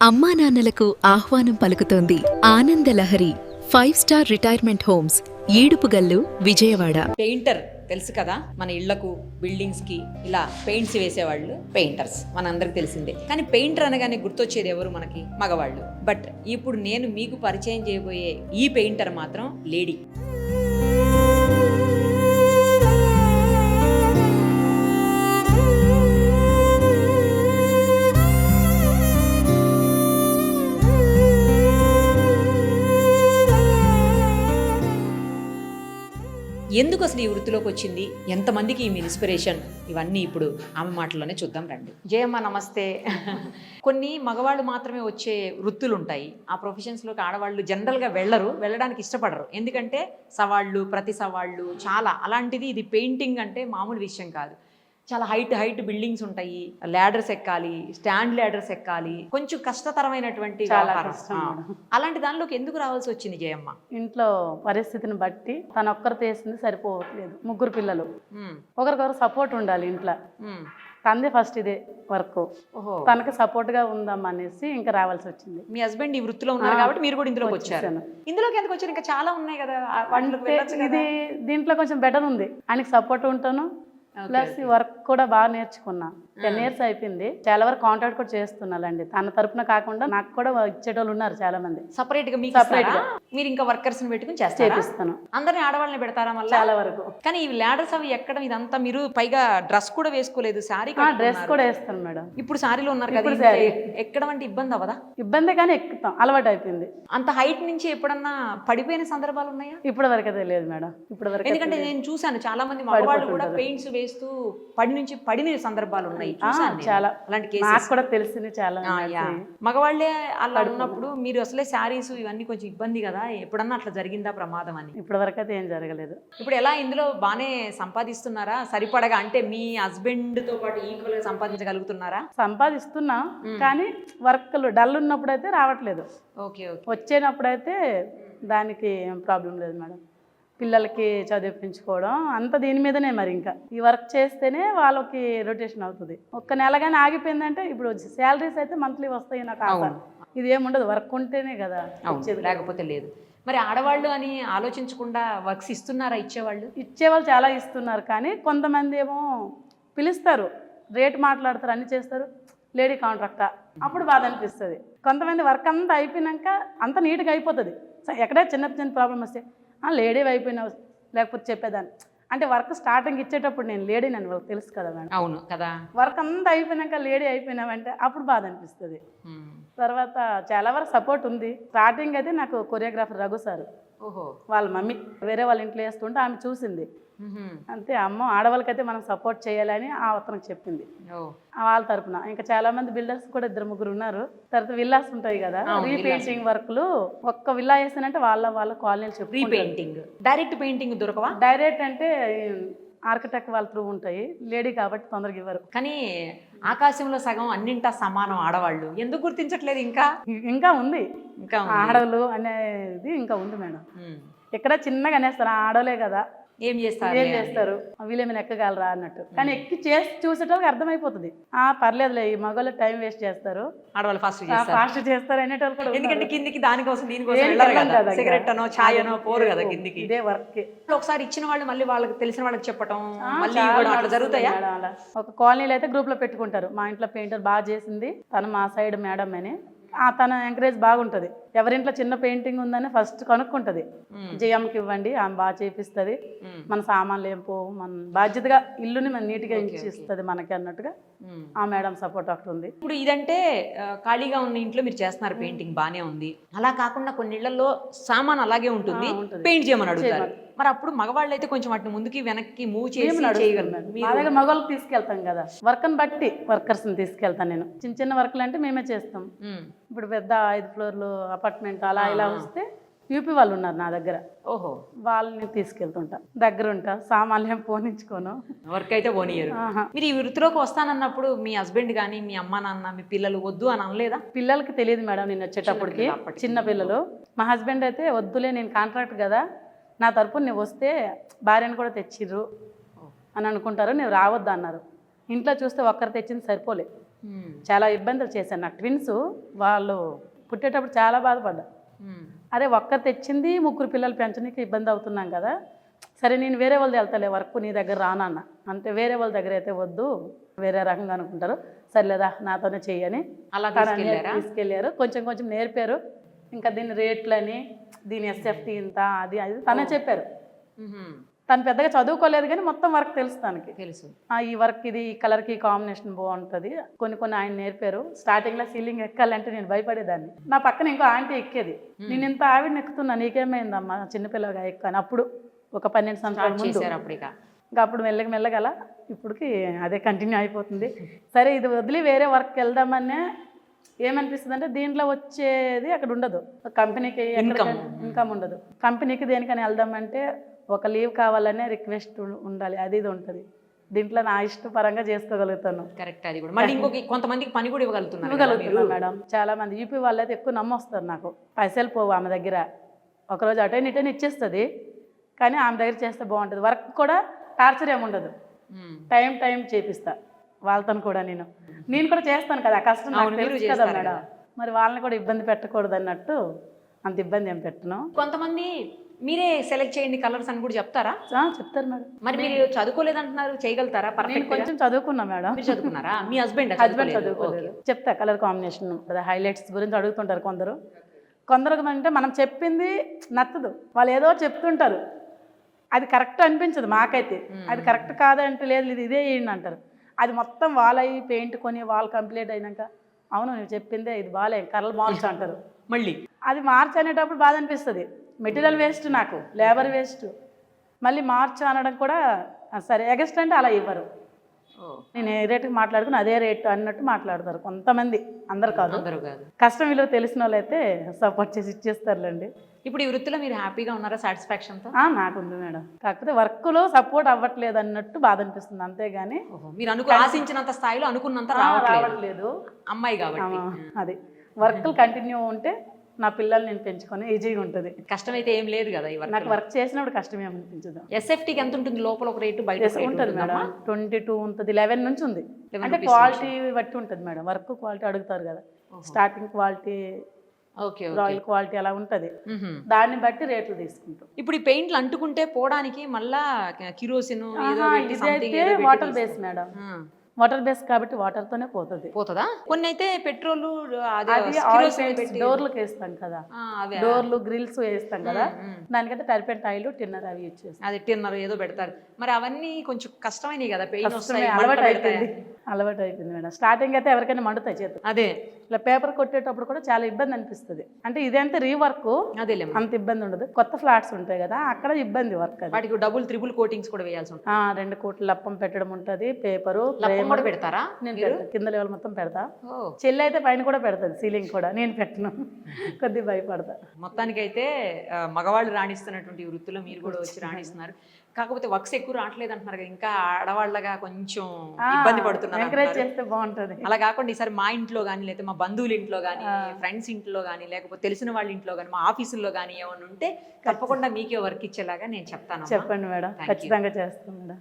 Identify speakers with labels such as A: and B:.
A: అమ్మా నాన్నలకు ఆహ్వానం పలుకుతోంది Ananda Lahari 5 star retirement homes Edupugallu Vijayawada.
B: Painter తెలుసు కదా, మన ఇళ్లకు బిల్డింగ్స్ కి ఇలా పెయింట్స్ వేసేవాళ్ళు పెయింటర్స్ మనందరికి తెలిసిందే. కానీ పెయింటర్ అనగానే గుర్తొచ్చేది ఎవరు? మనకి మగవాళ్ళు. బట్ ఇప్పుడు నేను మీకు పరిచయం చేయబోయే ఈ పెయింటర్ మాత్రం లేడీ. ఎందుకు అసలు ఈ వృత్తిలోకి వచ్చింది, ఎంతమందికి ఈమె ఇన్స్పిరేషన్, ఇవన్నీ ఇప్పుడు ఆమె మాటల్లోనే చూద్దాం రండి. జయమ్మ నమస్తే. కొన్ని మగవాళ్ళు మాత్రమే వచ్చే వృత్తులు ఉంటాయి. ఆ ప్రొఫెషన్స్లోకి ఆడవాళ్ళు జనరల్గా వెళ్ళడానికి ఇష్టపడరు. ఎందుకంటే సవాళ్ళు, ప్రతి సవాళ్ళు చాలా. అలాంటిది ఇది పెయింటింగ్ అంటే మామూలు విషయం కాదు. చాలా హైట్ బిల్డింగ్స్ ఉంటాయి, ల్యాడర్స్ ఎక్కాలి, స్టాండ్ ల్యాడర్స్ ఎక్కాలి, కొంచెం కష్టతరమైనటువంటి అలాంటి దానిలోకి ఎందుకు రావాల్సి వచ్చింది జయమ్మ?
C: ఇంట్లో పరిస్థితిని బట్టి తన ఒక్కరితో వేసింది సరిపోవట్లేదు. ముగ్గురు పిల్లలు, ఒకరికొకరు సపోర్ట్ ఉండాలి ఇంట్లో. తందే ఫస్ట్ ఇదే వర్క్, తనకి సపోర్ట్ గా ఉందమ్మా అనేసి ఇంకా రావాల్సి వచ్చింది.
B: మీ హస్బెండ్ ఈ వృత్తిలో ఉన్నారు కాబట్టి మీరు కూడా ఇందులోకి వచ్చారు. ఇందులోకి ఎందుకు వచ్చారు? ఇంకా చాలా ఉన్నాయి కదా.
C: ఇది దీంట్లో కొంచెం బెటర్ ఉంది, ఆయనకి సపోర్ట్ ఉంటాను. ప్లస్ వర్క్ కూడా బాగా నేర్చుకున్నా. 10 years అయిపోయింది. చాలా వరకు కాంట్రాక్ట్ కూడా చేస్తున్నానండి. తన తరపున కాకుండా నాకు కూడా ఇచ్చేటోళ్ళు ఉన్నారు చాలా మంది.
B: సపరేట్ గా మీరు ఇంకా వర్కర్స్ పెట్టుకుని చేపిస్తాను. అందరినీ ఆడవాళ్ళని పెడతారా మళ్ళీ?
C: చాలా వరకు.
B: కానీ ఈ ల్యాడర్స్ అవి ఎక్కడం ఇదంతా, మీరు పైగా డ్రెస్ కూడా వేసుకోలేదు, శారీ
C: డ్రెస్ కూడా వేస్తాను మేడం.
B: ఇప్పుడు శారీలో ఉన్నారు కదా, ఎక్కడం అంటే ఇబ్బంది అవ్వదా?
C: ఇబ్బంది కానీ ఎక్కుతాం, అలవాటు అయిపోయింది.
B: అంత హైట్ నుంచి ఎప్పుడన్నా పడిపోయిన సందర్భాలు ఉన్నాయా?
C: ఇప్పటి వరకు అయితే లేదు మేడం, ఇప్పటి వరకు.
B: ఎందుకంటే నేను చూసాను చాలా మంది మగవాళ్ళు కూడా పెయింట్స్ వేస్తూ పడిన సందర్భాలు ఉన్నాయి.
C: చాలా అలాంటి కేసెస్ కూడా తెలిసింది చాలా.
B: మగవాళ్ళే అలా ఉన్నప్పుడు మీరు అసలే శారీస్ ఇవన్నీ కొంచెం ఇబ్బంది కదా, ఎప్పుడన్నా అట్లా జరిగిందా ప్రమాదం అని?
C: ఇప్పటి వరకు అయితే ఏం జరగలేదు.
B: ఇప్పుడు ఎలా ఇందులో బానే సంపాదిస్తున్నారా? సరిపడగా అంటే మీ హస్బెండ్ తో పాటు ఈక్వల్ గా సంపాదించగలుగుతున్నారా?
C: సంపాదిస్తున్నా, కానీ వర్క్లు డల్ ఉన్నప్పుడు అయితే రావట్లేదు.
B: Okay okay.
C: వచ్చేటప్పుడైతే దానికి ఏం ప్రాబ్లం లేదు మేడం. పిల్లలకి చదివించుకోవడం అంత దీని మీదనే. మరి ఇంకా ఈ వర్క్ చేస్తేనే వాళ్ళకి రొటేషన్ అవుతుంది. ఒక్క నెల కానీ ఆగిపోయిందంటే, ఇప్పుడు శాలరీస్ అయితే మంత్లీ వస్తాయి నాకు ఆశ. ఇది ఏముండదు, వర్క్ ఉంటేనే కదా వచ్చేది,
B: లేకపోతే లేదు. మరి ఆడవాళ్ళు అని ఆలోచించకుండా వర్క్స్ ఇస్తున్నారా?
C: ఇచ్చేవాళ్ళు చాలా ఇస్తున్నారు, కానీ కొంతమంది ఏమో పిలుస్తారు, రేట్ మాట్లాడతారు, అన్ని చేస్తారు, లేడీ కాంట్రాక్టా, అప్పుడు బాధ అనిపిస్తుంది. కొంతమంది వర్క్ అంతా అయిపోయినాక అంత నీట్గా అయిపోతుంది. ఎక్కడే చిన్న ప్రాబ్లం వస్తే లేడీ అయిపోయినావు లేకపోతే చెప్పేదాన్ని. అంటే వర్క్ స్టార్టింగ్ ఇచ్చేటప్పుడు నేను లేడీ నన్ను వాళ్ళకి తెలుసు కదా మేడం.
B: అవును కదా.
C: వర్క్ అంతా అయిపోయినాక లేడీ అయిపోయినావంటే అప్పుడు బాధ అనిపిస్తుంది. తర్వాత చాలా వరకు సపోర్ట్ ఉంది. స్టార్టింగ్ అయితే నాకు కొరియోగ్రాఫర్ రఘు సార్, వాళ్ళ మమ్మీ వేరే వాళ్ళ ఇంట్లో వేస్తుంటే ఆమె చూసింది. అంతే, అమ్మ ఆడవాళ్ళకైతే మనం సపోర్ట్ చేయాలని అతనికి చెప్పింది వాళ్ళ తరపున. ఇంకా చాలా మంది బిల్డర్స్ కూడా 2-3 ఉన్నారు. తర్వాత విల్లాస్ ఉంటాయి కదా, రీపెయింటింగ్ వర్క్లు. ఒక్క విల్లా వేస్తానంటే వాళ్ళ కాలనీలు చెప్పి
B: రీపెయింటింగ్. డైరెక్ట్ పెయింటింగ్ దొరకవా?
C: డైరెక్ట్ అంటే ఆర్కిటెక్ట్ వాళ్ళ త్రూ ఉంటాయి. లేడీ కాబట్టి తొందరగా ఇవ్వరు.
B: కానీ ఆకాశంలో సగం అన్నింటా సమానం ఆడవాళ్ళు, ఎందుకు గుర్తించట్లేదు? ఇంకా
C: ఉంది, ఇంకా ఆడవాళ్ళు అనేది ఇంకా ఉంది మేడం. ఇక్కడ చిన్నగా అనేస్తారు, ఆడలే కదా ఏం చేస్తారు, వీళ్ళేమైనా ఎక్కగలరా అన్నట్టు. కానీ ఎక్కి చేసి చూసేటోళ్ళకి అర్థమైపోతుంది, పర్లేదులే ఈ మగవాళ్ళు టైం వేస్ట్ చేస్తారు,
B: ఆడవాళ్ళు ఫాస్ట్
C: చేస్తారు అనేటోళ్ళు కూడా.
B: ఎందుకంటే కిందికి దానికోసం సిగరెట్ అనో ఛాయ్ అనో పోరు కదా కిందికి.
C: ఇదే వర్క్.
B: ఒకసారి ఇచ్చిన వాళ్ళు మళ్ళీ వాళ్ళకి తెలిసిన వాళ్ళకి చెప్పడం అట్లా జరుగుతాయా?
C: ఒక కాలనీలో అయితే గ్రూప్ లో పెట్టుకుంటారు, మా ఇంట్లో పెయింటర్ బాగా చేసింది తను, మా సైడ్ మేడం అని. తన ఎంకరేజ్ బాగుంటుంది. ఎవరింట్లో చిన్న పెయింటింగ్ ఉందని ఫస్ట్ కనుక్కుంటుంది, జయమ్మకి ఇవ్వండి, ఆమె బాగా చేపిస్తుంది, మన సామాన్లు ఏం పోవు, మన బాధ్యతగా ఇల్లుని మన నీట్గా ఇచ్చిస్తుంది మనకి అన్నట్టుగా ఆ మేడం సపోర్ట్ ఒకటి ఉంది.
B: ఇప్పుడు ఇదంటే ఖాళీగా ఉన్న ఇంట్లో మీరు చేస్తున్నారు పెయింటింగ్, బానే ఉంది. అలా కాకుండా కొన్ని ఇళ్లలో సామాన్ అలాగే ఉంటుంది, పెయింట్ చేయమని అడుగుతారు. మరి అప్పుడు మగవాళ్ళు అయితే కొంచెం వాటిని ముందుకి వెనక్కి మూవ్ చేసి చేయగలరు.
C: మా దగ్గర మగవాళ్ళకి తీసుకెళ్తాం కదా, వర్క్ని బట్టి వర్కర్స్ని తీసుకెళ్తాను నేను. చిన్న వర్క్లు అంటే మేమే చేస్తాం. ఇప్పుడు పెద్ద 5 ఫ్లోర్లు అపార్ట్మెంట్ అలా ఇలా వస్తే యూపీ వాళ్ళు ఉన్నారు నా దగ్గర, వాళ్ళని తీసుకెళ్తుంటా, దగ్గర ఉంటా, సామాన్లు ఏం పోనించుకోను,
B: వర్క్ అయితే పోనీయరు. మీరు ఈ వృత్తిలోకి వస్తానన్నప్పుడు మీ హస్బెండ్ కానీ మీ అమ్మ నాన్న మీ పిల్లలు వద్దు అని అనలేదా?
C: పిల్లలకి తెలియదు మేడం, నేను వచ్చేటప్పటికి చిన్న పిల్లలు. మా హస్బెండ్ అయితే వద్దులే, నేను కాంట్రాక్ట్ కదా, నా తరపున నువ్వు వస్తే భార్యను కూడా తెచ్చిర్రు అని అనుకుంటారు, నువ్వు రావద్దు అన్నారు. ఇంట్లో చూస్తే ఒక్కరు తెచ్చింది సరిపోలే, చాలా ఇబ్బందులు చేశాను. నాకు ట్విన్స్, వాళ్ళు పుట్టేటప్పుడు చాలా బాధపడ్డా. అరే ఒక్కరు తెచ్చింది 3 పిల్లలు పెంచడానికి ఇబ్బంది అవుతున్నాం కదా, సరే నేను వేరే వాళ్ళది వెళ్తాలే వర్క్, నీ దగ్గర రానన్న అంటే వేరే వాళ్ళ దగ్గర అయితే వద్దు, వేరే రకంగా అనుకుంటారు, సర్లేదా నాతోనే చెయ్యని
B: అలా
C: తీసుకెళ్ళారు. కొంచెం కొంచెం నేర్పారు. ఇంకా దీని రేట్లని, దీని ఎస్ఎఫ్టీ ఇంత, అది అది తనే చెప్పారు. తను పెద్దగా చదువుకోలేదు కానీ మొత్తం వర్క్ తెలుసు తనకి.
B: తెలుసు
C: ఈ వర్క్ ఇది, ఈ కలర్కి కాంబినేషన్ బాగుంటుంది, కొన్ని ఆయన నేర్పారు. స్టార్టింగ్లో సీలింగ్ ఎక్కాలంటే నేను భయపడేదాన్ని. నా పక్కన ఇంకో ఆంటీ ఎక్కేది, నేను ఇంత ఆవిడని ఎక్కుతున్నా, నీకేమైందమ్మా చిన్నపిల్లగా ఎక్కాను. అప్పుడు ఒక 12 సంవత్సరాల ముందు. ఇంకా అప్పుడు మెల్లగా అలా ఇప్పటికి అదే కంటిన్యూ అయిపోతుంది. సరే ఇది వదిలి వేరే వర్క్కి వెళ్దామనే ఏమనిపిస్తుంది అంటే, దీంట్లో వచ్చేది అక్కడ ఉండదు, కంపెనీకి ఇన్కమ్ ఉండదు. కంపెనీకి దేనికని వెళ్దామంటే ఒక లీవ్ కావాలనే రిక్వెస్ట్ ఉండాలి, అది ఇది ఉంటుంది. దీంట్లో నా ఇష్టపరంగా చేసుకోగలుగుతాను.
B: కరెక్ట్. అది కూడా మళ్ళీ ఇంకొక కొంతమందికి పని కూడా
C: ఇవ్వగలుగుతున్నాను మేడం. చాలా మంది యూపీ వాళ్ళు అయితే ఎక్కువ నమ్మొస్తారు నాకు. పైసలు పోవు ఆమె దగ్గర, ఒకరోజు అటైన్ ఇటైన్ ఇచ్చేస్తుంది, కానీ ఆమె దగ్గర చేస్తే బాగుంటుంది. వర్క్ కూడా టార్చర్ ఏముండదు, టైం చేపిస్తా వాళ్ళతో కూడా. నేను కూడా చేస్తాను కదా, కష్టం నాకు తెలుసు కదా మేడం, మరి వాళ్ళని కూడా ఇబ్బంది పెట్టకూడదు అన్నట్టు అంత ఇబ్బంది ఏం పెట్టను.
B: కొంతమంది మీరే సెలెక్ట్ చేయండి కలర్స్ అని కూడా చెప్తారా?
C: చెప్తారు మేడం.
B: మరి మీరు చదువుకోలేదంటున్నారు, చేయగలుగుతారా?
C: నేను కొంచెం చదువుకున్నా మేడం.
B: మీరు చదువుకున్నారా? మీ హస్బెండ్
C: చదువుకోలేదు. చెప్తా కలర్ కాంబినేషన్, హైలైట్స్ గురించి అడుగుతుంటారు కొందరు అంటే మనం చెప్పింది నచ్చదు, వాళ్ళు ఏదో చెప్తుంటారు, అది కరెక్ట్ అనిపించదు మాకైతే. అది కరెక్ట్ కాదంటే లేదు ఇదే వేయండి అంటారు. అది మొత్తం వాళ్ళవి పెయింట్ కొని వాళ్ళు కంప్లీట్ అయినాక, అవును నువ్వు చెప్పిందే ఇది బాగాలే, కలర్ మార్చు అంటారు.
B: మళ్ళీ అది
C: మార్చ్ అనేటప్పుడు బాధ అనిపిస్తుంది. మెటీరియల్ వేస్ట్, నాకు లేబర్ వేస్ట్, మళ్ళీ మార్చు అనడం కూడా సరే ఎగస్ట్ అంటే అలా ఇవ్వరు. నేను ఏ రేటుకి మాట్లాడుకుని అదే రేటు అన్నట్టు మాట్లాడతారు కొంతమంది, అందరు కాదు. కష్టం విలువ తెలిసిన వాళ్ళు అయితే సపోర్ట్ చేసి ఇచ్చేస్తారులేండి.
B: ఇప్పుడు ఈ వృత్తిలో మీరు హ్యాపీగా ఉన్నారా, సాటిస్ఫాక్షన్తో?
C: నాకుంది మేడం, కాకపోతే వర్క్లో సపోర్ట్ అవ్వట్లేదు అన్నట్టు బాధ అనిపిస్తుంది, అంతేగాని
B: మీరు ఆశించినంత స్థాయిలో అనుకున్నంత రావట్లేదు అమ్మాయి కాబట్టి.
C: అది వర్క్లు కంటిన్యూ ఉంటే నా పిల్లల్ని నేను పెంచుకొని ఈజీగా ఉంటుంది.
B: కష్టమైతే ఏం లేదు కదా,
C: నాకు వర్క్ చేసినప్పుడు కష్టం ఏమనిపించదు.
B: ఎస్ఎఫ్టీకి ఎంత ఉంటుంది లోపల ఒక రేటు, బయట
C: ఉంటుంది మేడం? 22 ఉంటుంది, 11 నుంచి ఉంది. అంటే క్వాలిటీ బట్టి ఉంటుంది మేడం, వర్క్ క్వాలిటీ అడుగుతారు కదా, స్టార్టింగ్ క్వాలిటీ, రాయల్ క్వాలిటీ అలా ఉంటుంది, దాన్ని బట్టి రేట్లు తీసుకుంటాం.
B: ఇప్పుడు ఈ పెయింట్లు అంటుకుంటే పోవడానికి మళ్ళా కిరోసిన్,
C: ఇదైతే water base madam, water base కాబట్టి వాటర్తోనే పోతుందా?
B: కొన్ని అయితే పెట్రోల్,
C: డోర్లకు వేస్తాం కదా, డోర్లు గ్రిల్స్ వేస్తాం కదా, దానికైతే టర్పెంట్ ఆయిల్, టిన్నర్ అవి యూజ్ చేస్తాం.
B: అదే టిన్నర్ ఏదో పెడతారు, మరి అవన్నీ కొంచెం కష్టమైనవి కదా,
C: అలవాటు అయిపోయింది మేడం. స్టార్టింగ్ అయితే ఎవరికైనా మండుతాయి చేతులు.
B: అదే
C: ఇట్లా పేపర్ కొట్టేటప్పుడు కూడా చాలా ఇబ్బంది అనిపిస్తుంది. అంటే ఇదంతా రీవర్క్,
B: అదే అంత
C: ఇబ్బంది ఉండదు. కొత్త ఫ్లాట్స్ ఉంటాయి కదా, అక్కడ ఇబ్బంది వర్క్,
B: వాటికి డబుల్ త్రిబుల్ కోటింగ్స్ కూడా వేయాల్సి ఉంటుంది.
C: 2 కోట్లు లప్పం పెట్టడం ఉంటుంది, పేపరు
B: కూడా పెడతారా?
C: నేను కింద లెవెల్ మొత్తం పెడతా, చెల్లి అయితే పైన కూడా పెడతాది, సీలింగ్ కూడా నేను పెట్టను, కొద్దిగా భయపడతా.
B: మొత్తానికైతే మగవాళ్ళు రాణిస్తున్నటువంటి వృత్తిలో మీరు కూడా వచ్చి రాణిస్తున్నారు. కాకపోతే వర్క్స్ ఎక్కువ రావట్లేదు అంటున్నారు కదా, ఇంకా ఆడవాళ్ళగా కొంచెం ఇబ్బంది పడుతున్నారు.
C: ఎంకరేజ్ చేస్తే బాగుంటుంది.
B: అలా కాకుండా ఈసారి మా ఇంట్లో కానీ, లేకపోతే మా బంధువుల ఇంట్లో కానీ, ఫ్రెండ్స్ ఇంట్లో కానీ, లేకపోతే తెలిసిన వాళ్ళ ఇంట్లో కానీ, మా ఆఫీసుల్లో కానీ ఏమైనా ఉంటే తప్పకుండా మీకే వర్క్ ఇచ్చేలాగా నేను చెప్తాను.
C: చెప్పండి మేడం, ఖచ్చితంగా చేస్తాను మేడం.